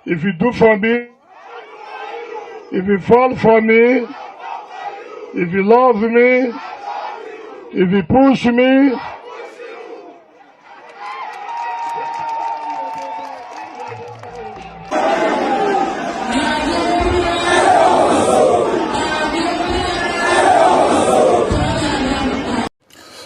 If you do for me, if you fall for me, if you love me, if you push me,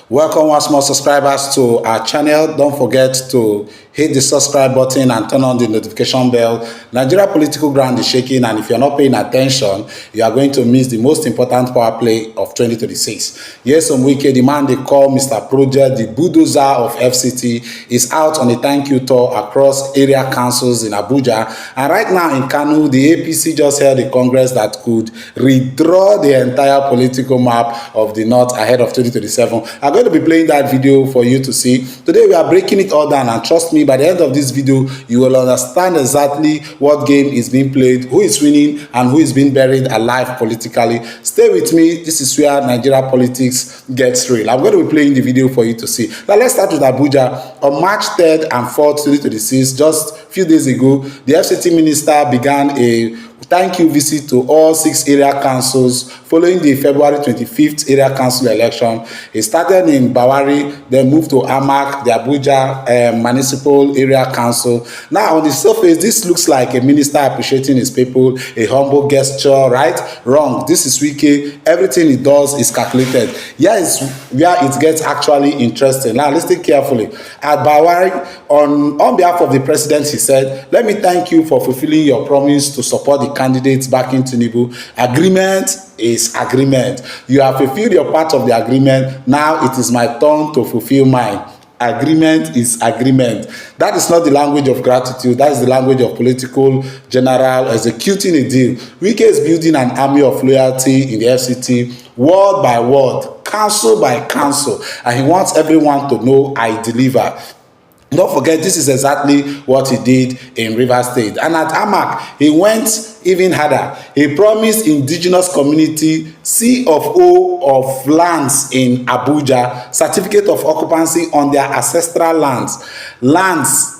welcome once more, subscribers, to our channel. Don't forget to hit the subscribe button and turn on the notification bell. Nigeria political ground is shaking, and if you're not paying attention, you are going to miss the most important power play of 2026. Yes, on Wike, the man they call Mr. Project, the bulldozer of FCT, is out on a thank you tour across area councils in Abuja. And right now in Kano, the APC just held a congress that could redraw the entire political map of the North ahead of 2027. I'm going to be playing that video for you to see. Today we are breaking it all down, and trust me, by the end of this video, you will understand exactly what game is being played, who is winning, and who is being buried alive politically. Stay with me. This is where Nigeria politics gets real. I'm going to be playing the video for you to see. Now let's start with Abuja. On March 3rd and 4th, 2026, just a few days ago, the FCT minister began a thank you visit to all 6 area councils following the February 25th area council election. He started in Bawari, then moved to Amak, the Abuja municipal area council. Now on the surface, this looks like a minister appreciating his people, a humble gesture, right? Wrong. This is Wike. Everything he does is calculated. Here is where it gets actually interesting. Now listen carefully. At Bawari, on behalf of the president, he said, "Let me thank you for fulfilling your promise to support the candidates backing Tinubu. Agreement is agreement. You have fulfilled your part of the agreement. Now it is my turn to fulfill mine." Agreement is agreement. That is not the language of gratitude. That is the language of political general executing a deal. Wike is building an army of loyalty in the FCT, word by word, council by council, and he wants everyone to know I deliver. Don't forget, this is exactly what he did in Rivers State. And at Amak, he went even harder. He promised indigenous community C of O of lands in Abuja, certificate of occupancy on their ancestral lands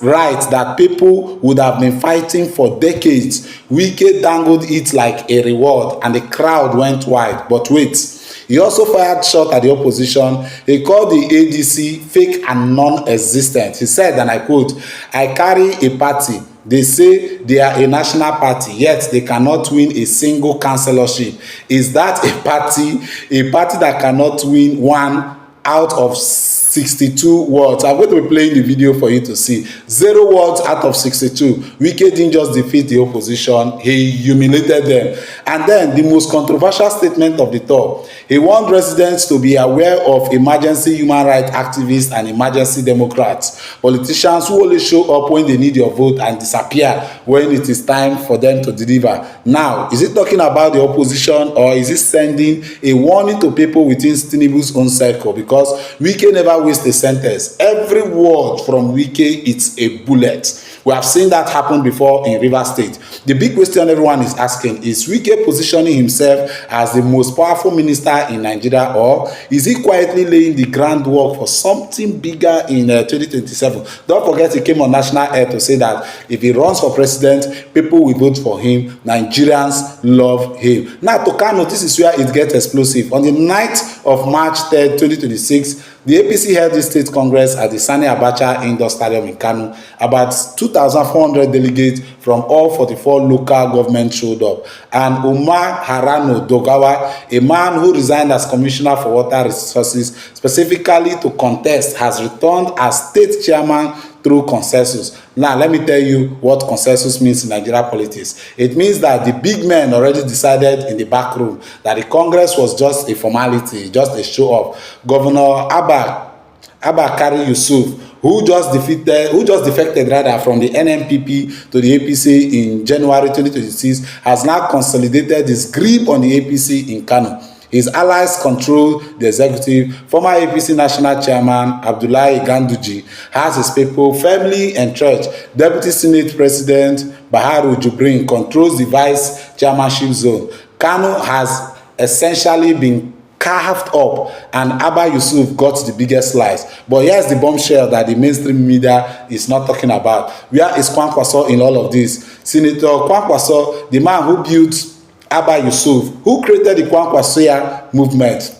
rights that people would have been fighting for decades. Wike dangled it like a reward, and the crowd went wild. But wait. He also fired shot at the opposition. He called the ADC fake and non-existent. He said, and I quote, "I carry a party. They say they are a national party, yet they cannot win a single councillorship. Is that a party that cannot win one out of 62 words?" I'm going to be playing the video for you to see. 0 words out of 62. Wike didn't just defeat the opposition, he humiliated them. And then the most controversial statement of the tour, he warned residents to be aware of emergency human rights activists and emergency Democrats, politicians who only show up when they need your vote and disappear when it is time for them to deliver. Now, is it talking about the opposition, or is it sending a warning to people within Tinubu's own circle? Because Wike never waste a sentence. Every word from Wike, it's a bullet. We have seen that happen before in Rivers State. The big question everyone is asking, is Wike positioning himself as the most powerful minister in Nigeria, or is he quietly laying the groundwork for something bigger in 2027? Don't forget, he came on national air to say that if he runs for president, people will vote for him. Nigerians love him. Now to Kano, this is where it gets explosive. On the night of March 3rd, 2026, the APC held the state congress at the Sani Abacha Indoor Stadium in Kano. About 2,400 delegates from all 44 local governments showed up. And Umar Harano Dogawa, a man who resigned as commissioner for water resources specifically to contest, has returned as state chairman through consensus. Now, let me tell you what consensus means in Nigeria politics. It means that the big men already decided in the back room that the Congress was just a formality, just a show-off. Governor Abba Kari Yusuf, who just defected from the NNPP to the APC in January 2026, has now consolidated his grip on the APC in Kano. His allies control the executive. Former APC national chairman Abdullahi Ganduji has his people firmly entrenched. Deputy Senate President Baharu Jubrin controls the vice chairmanship zone. Kano has essentially been carved up, and Abba Yusuf got the biggest slice. But here's the bombshell that the mainstream media is not talking about. Where is Kwankwaso in all of this? Senator Kwankwaso, the man who built Abba Yusuf, who created the Kwankwasoya movement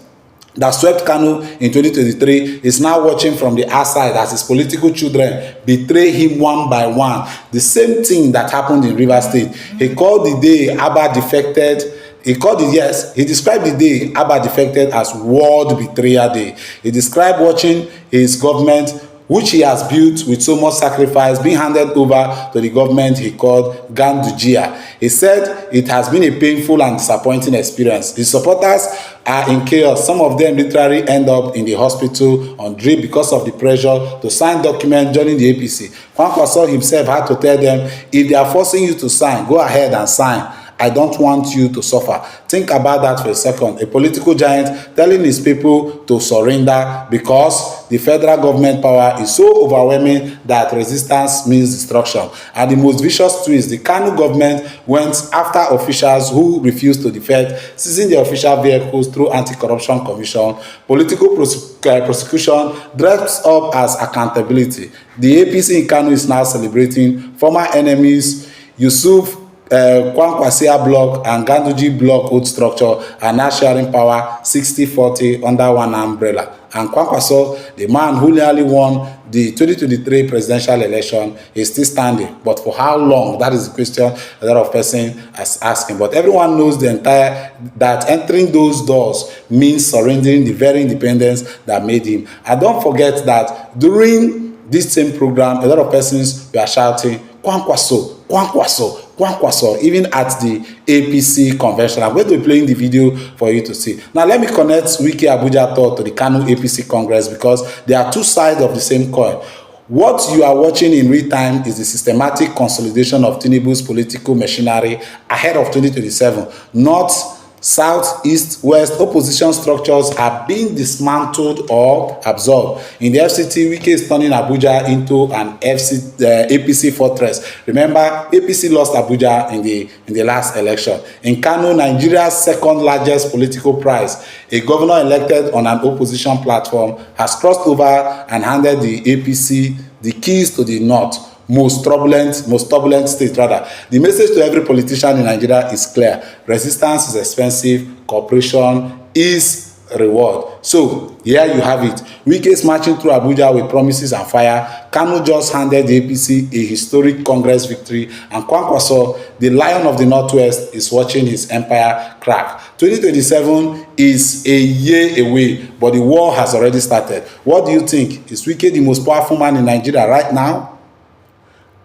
that swept Kano in 2023, is now watching from the outside as his political children betray him one by one. The same thing that happened in Rivers State. He called the day Abba defected. He described the day Abba defected as World Betrayer Day. He described watching his government, which he has built with so much sacrifice, being handed over to the government he called Gandujia. He said it has been a painful and disappointing experience. His supporters are in chaos. Some of them literally end up in the hospital on drip because of the pressure to sign documents joining the APC. Kwankwaso himself had to tell them, if they are forcing you to sign, go ahead and sign. I don't want you to suffer. Think about that for a second. A political giant telling his people to surrender because the federal government power is so overwhelming that resistance means destruction. And the most vicious twist, the Kano government went after officials who refused to defect, seizing their official vehicles through anti-corruption commission. Political prosecution dressed up as accountability. The APC in Kano is now celebrating former enemies. Yusuf Kwankwasia block and Ganduji block old structure are now sharing power 60-40 under one umbrella. And Kwankwaso, the man who nearly won the 2023 presidential election, is still standing. But for how long? That is the question a lot of persons are asking. But everyone knows that entering those doors means surrendering the very independence that made him. And don't forget that during this same program, a lot of persons were shouting, Kwankwaso, Kwankwaso, Kwankwaso, even at the APC convention. I'm going to be playing the video for you to see. Now, let me connect Wike Abuja thought to the Kano APC Congress because they are two sides of the same coin. What you are watching in real time is the systematic consolidation of Tinubu's political machinery ahead of 2027. North, south, east, west opposition structures are being dismantled or absorbed. In the FCT, Wike is turning Abuja into an APC fortress. Remember, APC lost Abuja in the last election. In Kano, Nigeria's second largest political prize, a governor elected on an opposition platform has crossed over and handed the APC the keys to the north. Most turbulent state rather. The message to every politician in Nigeria is clear. Resistance is expensive, cooperation is reward. So here you have it. Wike is marching through Abuja with promises and fire. Kano just handed the APC a historic Congress victory, and Kwankwaso, the lion of the Northwest, is watching his empire crack. 2027 is a year away, but the war has already started. What do you think? Is Wike the most powerful man in Nigeria right now?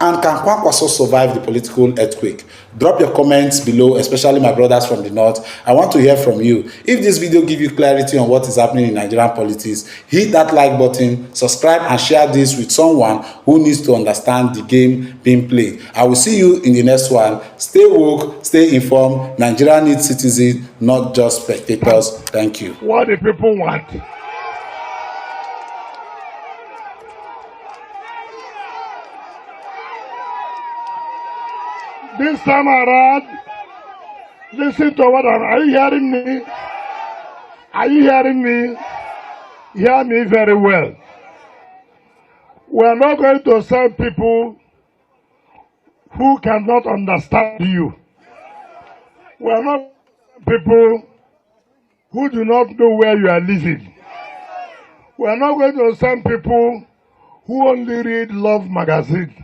And can Kwankwaso survive the political earthquake? Drop your comments below, especially my brothers from the north. I want to hear from you. If this video gives you clarity on what is happening in Nigerian politics, hit that like button, subscribe and share this with someone who needs to understand the game being played. I will see you in the next one. Stay woke, stay informed. Nigeria needs citizens, not just spectators. Thank you. What the people want. This time around, listen to what are you hearing me? Are you hearing me? Hear me very well. We are not going to send people who cannot understand you. We are not people who do not know where you are living. We are not going to send people who only read Love magazine.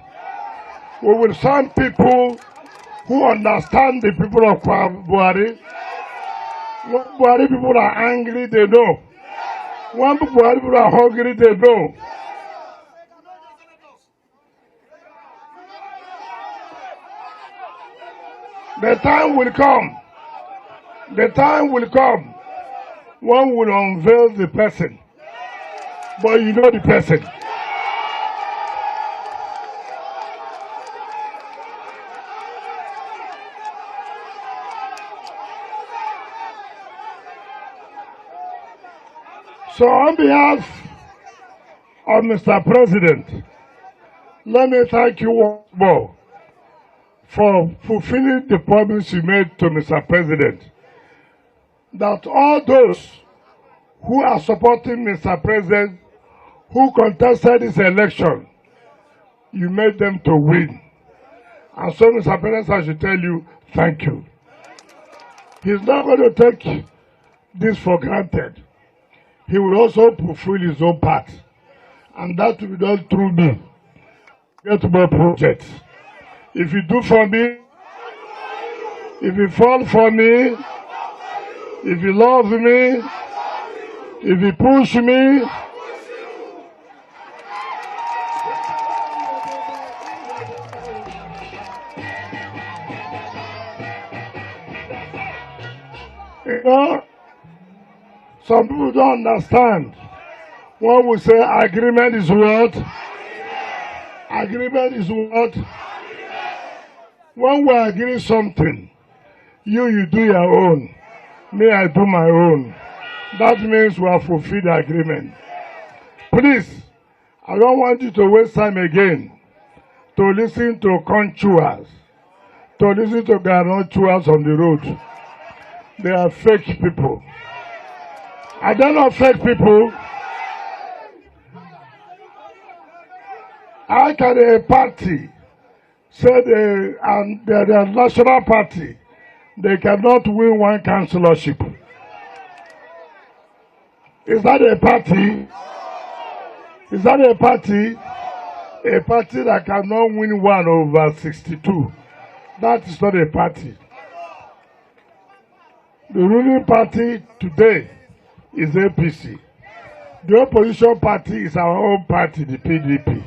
We will send people who understand the people of Buhari. When Buhari people are angry, they know. When Buhari people are hungry, they know. The time will come. The time will come. One will unveil the person. But you know the person. So on behalf of Mr. President, let me thank you once more for fulfilling the promise you made to Mr. President that all those who are supporting Mr. President, who contested this election, you made them to win. And so, Mr. President, I should tell you, thank you. He's not going to take this for granted. He will also fulfill his own part. And that will be done through me. Get more projects. If you do for me, if you fall for me, if you love me, if you push me, you know, some people don't understand. One will say agreement is what? Agreement is what? When we agree something, you do your own, me I do my own. That means we have fulfilled the agreement. Please, I don't want you to waste time again to listen to contours, to listen to garnitures on the road. They are fake people. Are they not fake people? How can a party say they're a national party, they cannot win one councillorship? Is that a party? Is that a party? A party that cannot win 1/62. That is not a party. The ruling party today is APC. The opposition party is our own party, the PDP.